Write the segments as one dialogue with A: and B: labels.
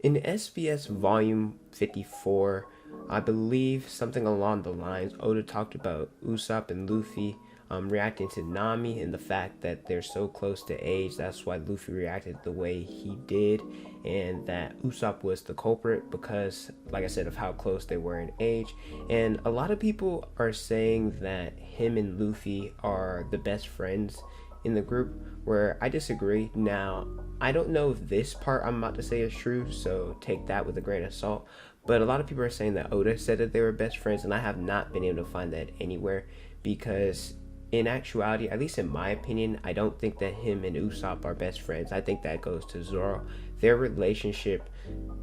A: In SBS Volume 54, I believe something along the lines, Oda talked about Usopp and Luffy reacting to Nami and the fact that they're so close to age. That's why Luffy reacted the way he did, and that Usopp was the culprit because, like I said, of how close they were in age. And a lot of people are saying that him and Luffy are the best friends in the group, where I disagree. Now, I don't know if this part I'm about to say is true, so take that with a grain of salt. But a lot of people are saying that Oda said that they were best friends, and I have not been able to find that anywhere because, in actuality, at least in my opinion, I don't think that him and Usopp are best friends. I think that goes to Zoro. Their relationship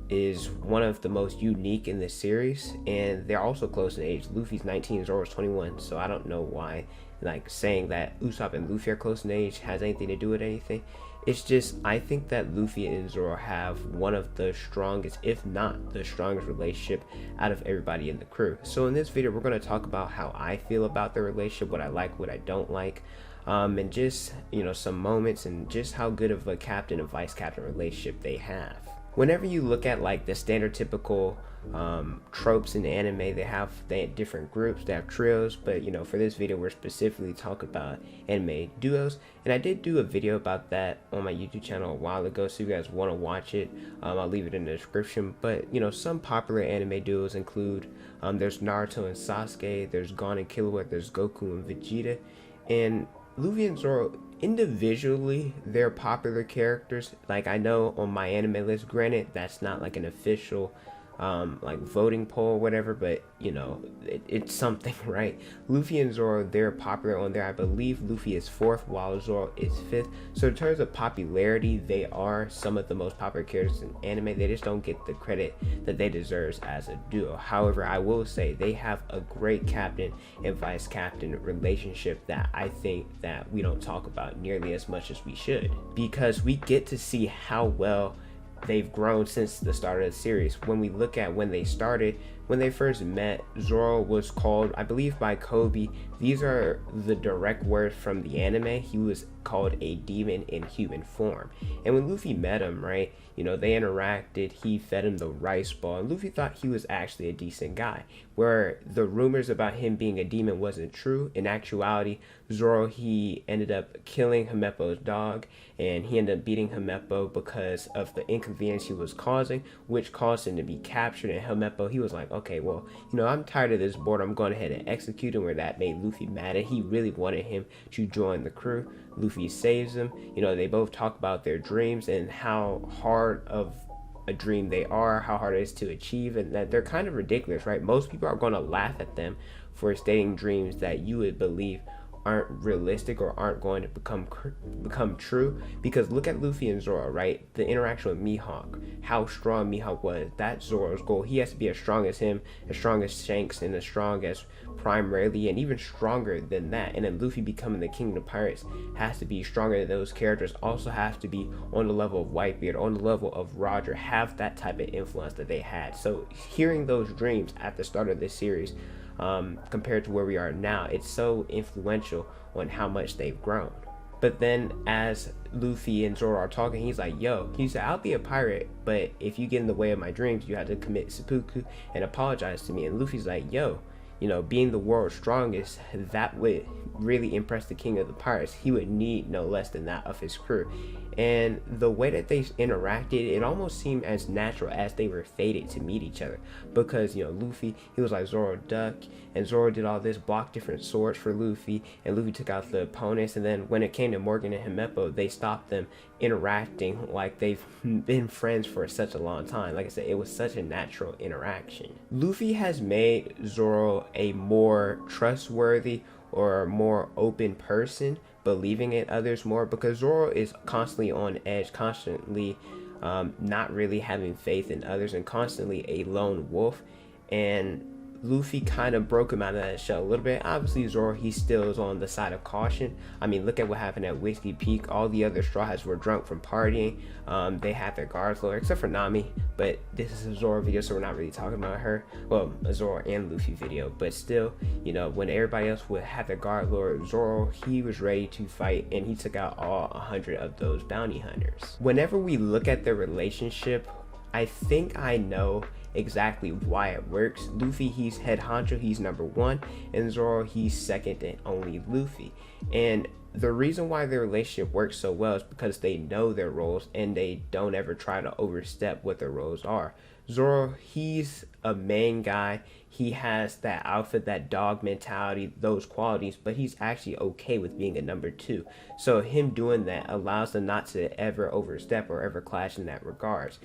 A: is one of the most unique in this series, and they're also close in age. Luffy's 19, Zoro's 21, so I don't know why like saying that Usopp and Luffy are close in age has anything to do with anything. It's just, I think that Luffy and Zoro have one of the strongest, if not the strongest relationship out of everybody in the crew. So in this video, we're going to talk about how I feel about their relationship, what I like, what I don't like, and just, some moments and just how good of a captain and vice captain relationship they have. Whenever you look at like the standard typical tropes in anime, they have different groups, they have trios, but for this video we're specifically talking about anime duos, and I did do a video about that on my YouTube channel a while ago, so if you guys want to watch it, I'll leave it in the description. But some popular anime duos include there's Naruto and Sasuke, there's Gon and Killua, there's Goku and Vegeta, and Luffy and Zoro individually, they're popular characters. Like, I know on my anime list, granted that's not like an official like voting poll or whatever, but it's something, right? Luffy and Zoro, they're popular on there. I believe Luffy is 4th while Zoro is 5th. So in terms of popularity, they are some of the most popular characters in anime. They just don't get the credit that they deserve as a duo. However, I will say they have a great captain and vice captain relationship that I think that we don't talk about nearly as much as we should, because we get to see how well they've grown since the start of the series. When we look at when they started, when they first met, Zoro was called, I believe by Kobe, these are the direct words from the anime, he was called a demon in human form. And when Luffy met him, right, they interacted, he fed him the rice ball, and Luffy thought he was actually a decent guy, where the rumors about him being a demon wasn't true. In actuality, Zoro, he ended up killing Himepo's dog, and he ended up beating Himepo because of the inconvenience he was causing, which caused him to be captured. And Himepo, he was like, okay, well, I'm tired of this board, I'm going ahead and execute him, where that made Luffy mad, and he really wanted him to join the crew. Luffy saves him. They both talk about their dreams and how hard of a dream they are, how hard it is to achieve, and that they're kind of ridiculous, right? Most people are going to laugh at them for stating dreams that you would believe aren't realistic or aren't going to become true. Because look at Luffy and Zoro, right? The interaction with Mihawk, how strong Mihawk was. That's Zoro's goal. He has to be as strong as him, as strong as Shanks, and as strong as Prime Rayleigh, and even stronger than that. And then Luffy becoming the king of pirates has to be stronger than those characters, also have to be on the level of Whitebeard, on the level of Roger, have that type of influence that they had. So hearing those dreams at the start of this series, compared to where we are now, it's so influential on how much they've grown. But then as Luffy and Zoro are talking, he's like, yo, he said, I'll be a pirate, but if you get in the way of my dreams, you have to commit seppuku and apologize to me. And Luffy's like, yo, being the world's strongest, that would really impress the king of the pirates. He would need no less than that of his crew. And the way that they interacted, it almost seemed as natural as they were fated to meet each other. Because, Luffy, he was like, Zoro, duck. And Zoro did all this, blocked different swords for Luffy. And Luffy took out the opponents. And then when it came to Morgan and Himepo, they stopped them interacting like they've been friends for such a long time. Like I said, it was such a natural interaction. Luffy has made Zoro a more trustworthy or more open person, believing in others more, because Zoro is constantly on edge, constantly not really having faith in others, and constantly a lone wolf. And Luffy kind of broke him out of that shell a little bit. Obviously, Zoro, he still is on the side of caution. I mean, look at what happened at Whiskey Peak. All the other Straw Hats were drunk from partying. They had their guards lower, except for Nami. But this is a Zoro video, so we're not really talking about her. Well, a Zoro and Luffy video. But still, when everybody else would have their guard lower, Zoro, he was ready to fight, and he took out all 100 of those bounty hunters. Whenever we look at their relationship, I think I know exactly why it works. Luffy, he's head honcho, he's number one, and Zoro, he's second and only Luffy. And the reason why their relationship works so well is because they know their roles and they don't ever try to overstep what their roles are. Zoro, he's a main guy. He has that outfit, that dog mentality, those qualities, but he's actually okay with being a number two. So him doing that allows them not to ever overstep or ever clash in that regards.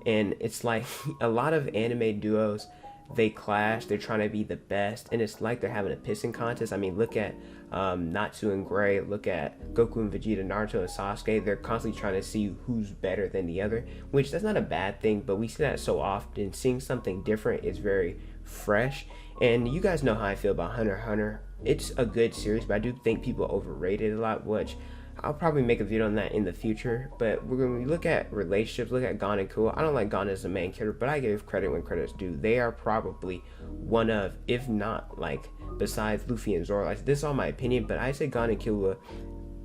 A: And it's like a lot of anime duos, they clash, they're trying to be the best, and it's like they're having a pissing contest. I mean, look at Natsu and Gray, look at Goku and Vegeta, Naruto and Sasuke. They're constantly trying to see who's better than the other, which that's not a bad thing, but we see that so often. Seeing something different is very fresh. And you guys know how I feel about Hunter x Hunter. It's a good series, but I do think people overrate it a lot, which I'll probably make a video on that in the future. But when we look at relationships, look at Gon and Killua. I don't like Gon as the main character, but I give credit when credit's due. They are probably one of, if not like, besides Luffy and Zoro. Like, this is all my opinion, but I say Gon and Killua.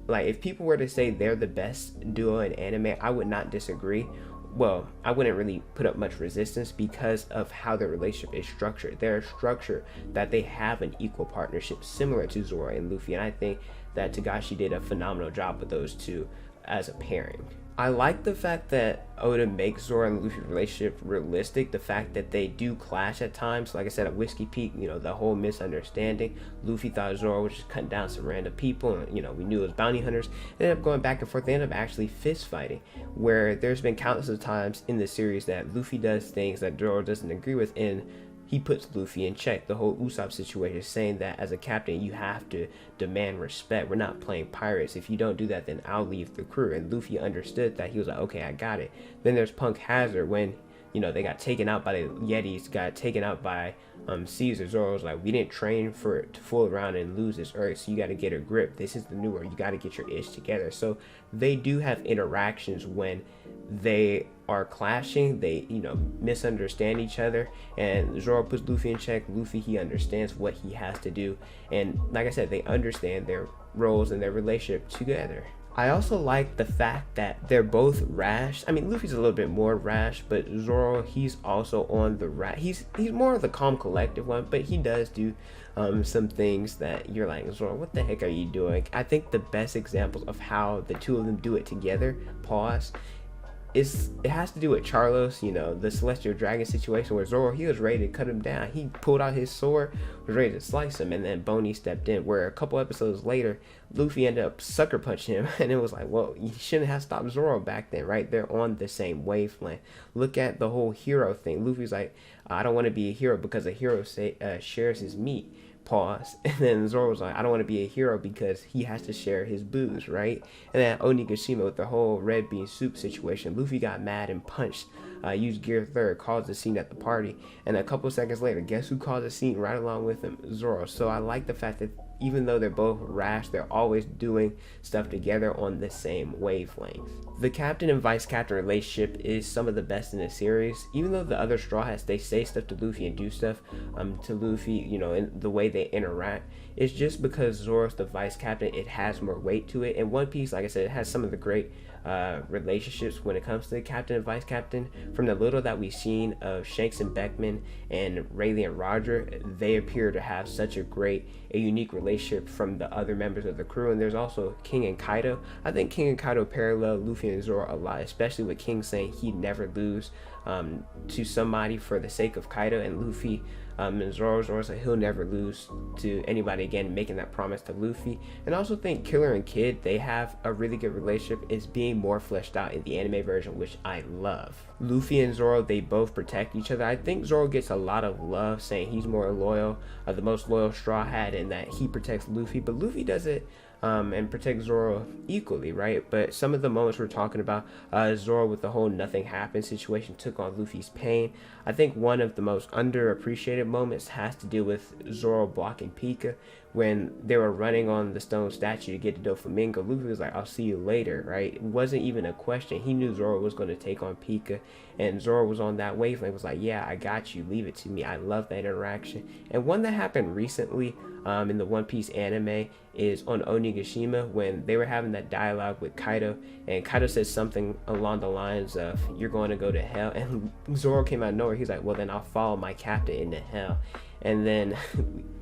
A: Like, if people were to say they're the best duo in anime, I would not disagree. Well, I wouldn't really put up much resistance because of how their relationship is structured. They're structured that they have an equal partnership similar to Zoro and Luffy, and I think that Togashi did a phenomenal job with those two as a pairing. I like the fact that Oda makes Zoro and Luffy relationship realistic. The fact that they do clash at times. Like I said, at Whiskey Peak, the whole misunderstanding. Luffy thought Zoro was just cutting down some random people, and we knew it was bounty hunters. They ended up going back and forth. They ended up actually fist fighting, where there's been countless of times in the series that Luffy does things that Zoro doesn't agree with, and he puts Luffy in check. The whole Usopp situation, saying that as a captain you have to demand respect. We're not playing pirates. If you don't do that, then I'll leave the crew. And Luffy understood that. He was like, okay, I got it. Then there's Punk Hazard when they got taken out by the Yetis, got taken out by Caesar. Zoro was like, we didn't train for it to fool around and lose this earth, so you got to get a grip. This is the new world. You got to get your ish together. So they do have interactions when they are clashing. They misunderstand each other, and Zoro puts Luffy in check. Luffy, he understands what he has to do, and like I said, they understand their roles and their relationship together. I also like the fact that they're both rash. I mean, Luffy's a little bit more rash, but Zoro, he's also on the rash. He's more of the calm, collective one, but he does do some things that you're like, Zoro, what the heck are you doing? I think the best examples of how the two of them do it together, it has to do with Charlos, the Celestial Dragon situation where Zoro, he was ready to cut him down. He pulled out his sword, was ready to slice him, and then Boney stepped in, where a couple episodes later, Luffy ended up sucker punching him, and it was like, well, you shouldn't have stopped Zoro back then, right? They're on the same wavelength. Look at the whole hero thing. Luffy's like, I don't want to be a hero because a hero shares his meat. And then Zoro was like, I don't want to be a hero because he has to share his booze, right? And then Onigashima with the whole red bean soup situation, Luffy got mad and punched, used Gear 3rd, caused a scene at the party, and a couple seconds later, guess who caused a scene right along with him? Zoro. So I like the fact that even though they're both rash, they're always doing stuff together on the same wavelength. The captain and vice captain relationship is some of the best in the series. Even though the other Straw Hats, they say stuff to Luffy and do stuff to Luffy, in the way they interact, it's just because Zoro's the vice captain, it has more weight to it. And One Piece, like I said, it has some of the great relationships when it comes to the captain and vice captain. From the little that we've seen of Shanks and Beckman and Rayleigh and Roger, they appear to have such a unique relationship from the other members of the crew. And there's also King and Kaido. I think King and Kaido parallel Luffy and Zoro a lot, especially with King saying he'd never lose to somebody for the sake of Kaido, and Luffy and Zoro said he'll never lose to anybody again, making that promise to Luffy. And I also think Killer and Kid, they have a really good relationship. It's being more fleshed out in the anime version, which I love. Luffy and Zoro, they both protect each other. I think Zoro gets a lot of love, saying he's more loyal, the most loyal Straw Hat, and that he protects Luffy, but Luffy does it and protect Zoro equally, right? But some of the moments we're talking about, Zoro with the whole nothing happened situation took on Luffy's pain. I think one of the most underappreciated moments has to do with Zoro blocking Pika when they were running on the stone statue to get to Doflamingo. Luffy was like, I'll see you later, right? It wasn't even a question. He knew Zoro was going to take on Pika, and Zoro was on that wavelength. Was like, yeah, I got you, leave it to me. I love that interaction. And one that happened recently, in the One Piece anime is on Onigashima when they were having that dialogue with Kaido, and Kaido says something along the lines of "You're going to go to hell," and Zoro came out of nowhere. He's like, "Well, then I'll follow my captain into hell." And then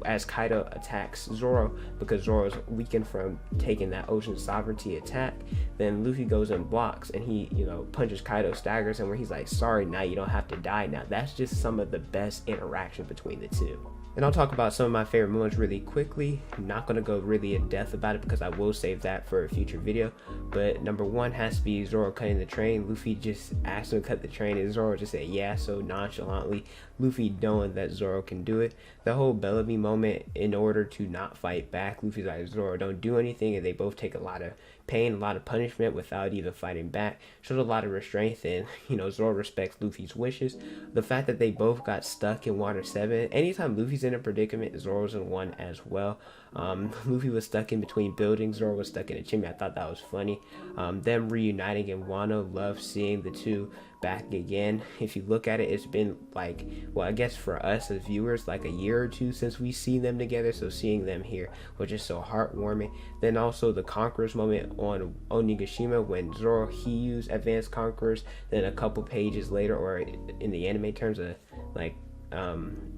A: as Kaido attacks Zoro, because Zoro's weakened from taking that ocean sovereignty attack, then Luffy goes and blocks, and he, punches Kaido, staggers him, where he's like, "Sorry, now you don't have to die now." That's just some of the best interaction between the two. And I'll talk about some of my favorite moments really quickly. I'm not going to go really in depth about it because I will save that for a future video. But number one has to be Zoro cutting the train. Luffy just asked him to cut the train, and Zoro just said yeah so nonchalantly. Luffy knowing that Zoro can do it. The whole Bellamy moment, in order to not fight back, Luffy's like, "Zoro, don't do anything," and they both take a lot of pain, a lot of punishment without even fighting back. Shows a lot of restraint, and Zoro respects Luffy's wishes. The fact that they both got stuck in Water 7, anytime Luffy's in a predicament, Zoro's in one as well. Luffy was stuck in between buildings, Zoro was stuck in a chimney. I thought that was funny. Them reuniting in Wano, love seeing the two back again. If you look at it, it's been like, well, I guess for us as viewers, like a year or two since we've seen them together, so seeing them here was just so heartwarming. Then also the Conquerors moment on Onigashima when Zoro, he used Advanced Conquerors, then a couple pages later, or in the anime terms, an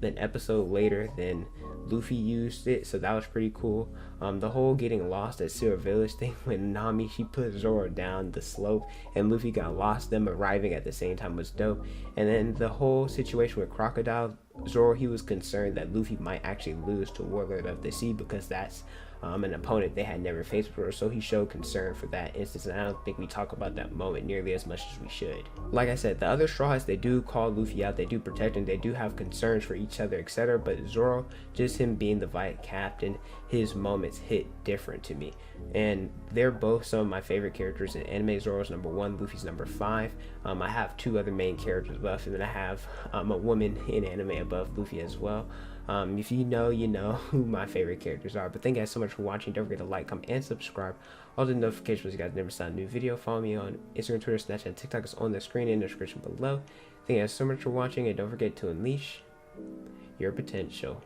A: episode later, then Luffy used it, so that was pretty cool. The whole getting lost at Silver Village thing when Nami, she put Zoro down the slope and Luffy got lost, them arriving at the same time was dope. And then the whole situation with Crocodile, Zoro, he was concerned that Luffy might actually lose to Warlord of the Sea because that's an opponent they had never faced before, so he showed concern for that instance, and I don't think we talk about that moment nearly as much as we should. Like I said, the other Straw Hats, they do call Luffy out, they do protect him, they do have concerns for each other, etc. But Zoro, just him being the vice captain, his moments hit different to me, and they're both some of my favorite characters in anime. Zoro's number 1, Luffy's number 5. I have 2 other main characters above, and then I have a woman in anime above Luffy as well. If you know, you know who my favorite characters are. But thank you guys so much for watching. Don't forget to like, comment, and subscribe. All the notifications so you guys never saw a new video. Follow me on Instagram, Twitter, Snapchat, and TikTok. Is on the screen in the description below. Thank you guys so much for watching, and don't forget to unleash your potential.